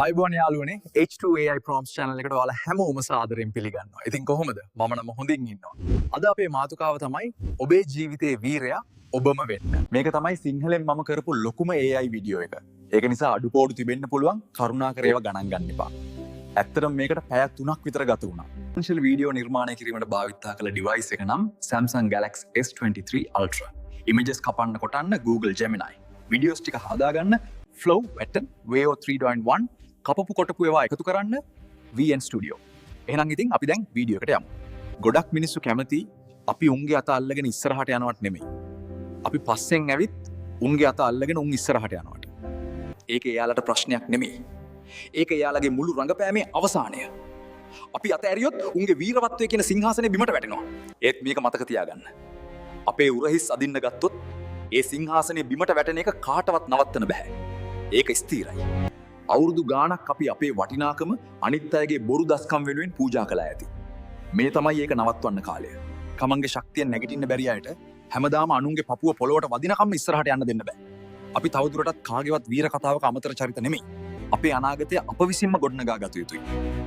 ආයුබෝවන් යාළුවනේ H2 AI prompts channel එකට ඔයාලා හැමෝම සාදරයෙන් පිළිගන්නවා. ඉතින් කොහොමද? මම නම් හොඳින් ඉන්නවා. අද අපේ මාතෘකාව තමයි ඔබේ ජීවිතයේ වීරයා ඔබම වෙන්න. මේක තමයි සිංහලෙන් මම කරපු ලොකුම AI වීඩියෝ එක. ඒක නිසා අඩුපාඩු තිබෙන්න පුළුවන්. කරුණාකර ඒවා ගණන් ගන්න එපා. ඇත්තටම මේකට පැය 3ක් විතර ගත වුණා. essential වීඩියෝ නිර්මාණය කිරීමට භාවිතා කළ device එක නම් Samsung Galaxy S23 Ultra. images කපන්න කොටන්න Google Gemini. videos ටික හදාගන්න Flow, Pattern, Veo 3.1 කපපු කොටපු ඒවා එකතු කරන්න VN Studio. එහෙනම් ඉතින් අපි දැන් වීඩියෝ එකට යමු. ගොඩක් මිනිස්සු කැමති අපි උන්ගේ අත අල්ලගෙන ඉස්සරහට යනවට නෙමෙයි. අපි පස්සෙන් ඇවිත් උන්ගේ අත අල්ලගෙන උන් ඉස්සරහට යනවට. ඒක එයාලට ප්‍රශ්නයක් නෙමෙයි. ඒක එයාලගේ මුළු රංගපෑමේ අවසානය. අපි අත ඇරියොත් උන්ගේ වීරවත්වය කියන සිංහාසනේ බිමට වැටෙනවා. ඒත් මේක මතක තියාගන්න. අපේ උරහිස් අදින්න ගත්තොත් ඒ සිංහාසනේ බිමට වැටෙන එක කාටවත් නවත්තන්න බෑ. ඒක ස්ථිරයි. අවුරුදු ගානක් අපි අපේ වටිනාකම අනිත් අයගේ බොරු දස්කම් වෙනුවෙන් පූජා කළා ඇති. මේ තමයි ඒක නවත්වන්න කාලය. කමංගේ ශක්තිය නැගිටින්න බැරි අයට හැමදාම අනුන්ගේ පපුව පොළොවට වදිනකම් ඉස්සරහට යන්න දෙන්න බෑ. අපි තවදුරටත් කාගේවත් වීර කතාවක අමතර චරිත නෙමෙයි. අපේ අනාගතය අප විසින්ම ගොඩනගා ගත යුතුයි.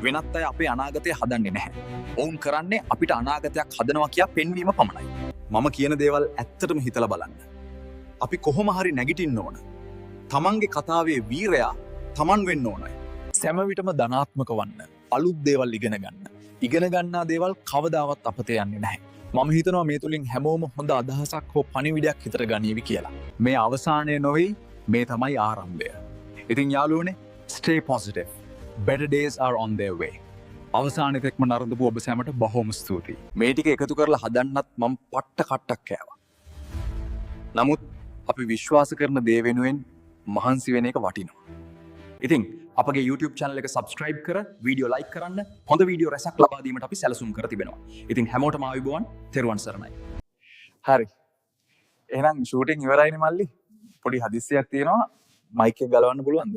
වෙනත් අය අපේ අනාගතය හදන්නේ නැහැ. ඔවුන් කරන්නේ අපිට අනාගතයක් හදනවා කියා පෙන්වීම පමණයි. මම කියන දේවල් ඇත්තටම හිතලා බලන්න. අපි කොහොම හරි නැගිටින්න ඕන. තමන්ගේ කතාවේ වීරයා තමන් වෙන්න ඕනයි. සෑම විටම ධනාත්මක වන්න. අලුත් දේවල් ඉගෙන ගන්න. ඉගෙන ගන්නා දේවල් කවදාවත් අපතේ යන්නේ නැහැ. මම හිතනවා මේ තුලින් හැමෝම හොඳ අදහසක් හෝ පණිවිඩයක් හිතට ගනීවි කියලා. මේ අවසානය නොවේ, මේ තමයි ආරම්භය. ඉතින් යාළුවනේ, stay positive. Better days are on their way. අවසානයේම නරඹපු ඔබ සැමට බොහොම ස්තුතියි. මේ ටික එකතු කරලා හදන්නත් මම පට්ට කට්ටක් කෑවා. නමුත් අපි විශ්වාස කරන දේ වෙනුවෙන් මහන්සි වෙන එක වටිනවා. ඉතින් අපගේ YouTube channel එක subscribe කර වීඩියෝ like කරන්න, හොඳ වීඩියෝ රැසක් ලබා දීමට අපි සැලසුම් කර තිබෙනවා. ඉතින් හැමෝටම ආයුබෝවන්, තෙරුවන් සරණයි. හරි. එහෙනම් shooting ඉවරයිනේ මල්ලි. පොඩි හදිස්සියක් තියෙනවා. mic එක ගලවන්න පුළුවන්ද?